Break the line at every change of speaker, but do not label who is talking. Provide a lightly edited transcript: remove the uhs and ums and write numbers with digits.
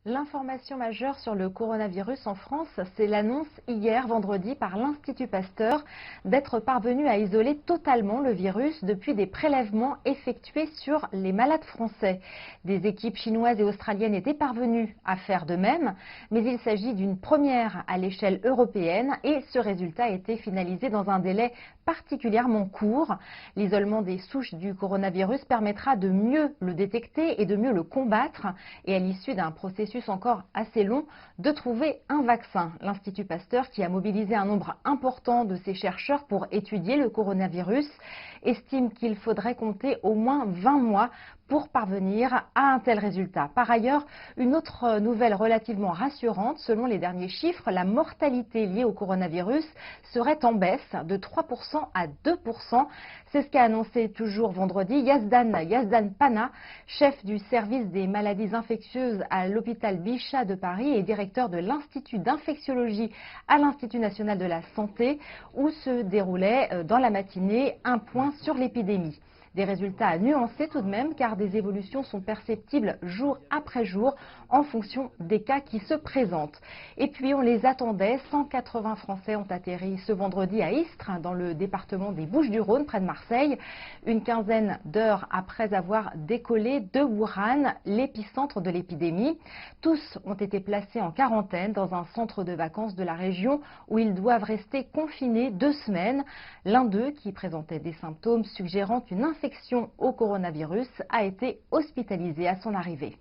L'information majeure sur le coronavirus en France, c'est l'annonce hier vendredi par l'Institut Pasteur d'être parvenu à isoler totalement le virus depuis des prélèvements effectués sur les malades français. Des équipes chinoises et australiennes étaient parvenues à faire de même, mais il s'agit d'une première à l'échelle européenne et ce résultat a été finalisé dans un délai particulièrement court. L'isolement des souches du coronavirus permettra de mieux le détecter et de mieux le combattre et à l'issue d'un processus encore assez long, de trouver un vaccin. L'Institut Pasteur, qui a mobilisé un nombre important de ses chercheurs pour étudier le coronavirus, estime qu'il faudrait compter au moins 20 mois pour parvenir à un tel résultat. Par ailleurs, une autre nouvelle relativement rassurante, selon les derniers chiffres, la mortalité liée au coronavirus serait en baisse de 3% à 2%. C'est ce qu'a annoncé toujours vendredi Yazdan Pana, chef du service des maladies infectieuses à l'hôpital Bichat de Paris et directeur de l'Institut d'infectiologie à l'Institut national de la santé, où se déroulait dans la matinée un point sur l'épidémie. Des résultats à nuancer tout de même, car des évolutions sont perceptibles jour après jour en fonction des cas qui se présentent. Et puis on les attendait, 180 Français ont atterri ce vendredi à Istres, dans le département des Bouches-du-Rhône, près de Marseille, une quinzaine d'heures après avoir décollé de Wuhan, l'épicentre de l'épidémie. Tous ont été placés en quarantaine dans un centre de vacances de la région où ils doivent rester confinés 2 semaines. L'un d'eux, qui présentait des symptômes suggérant une infection au coronavirus, a été hospitalisé à son arrivée.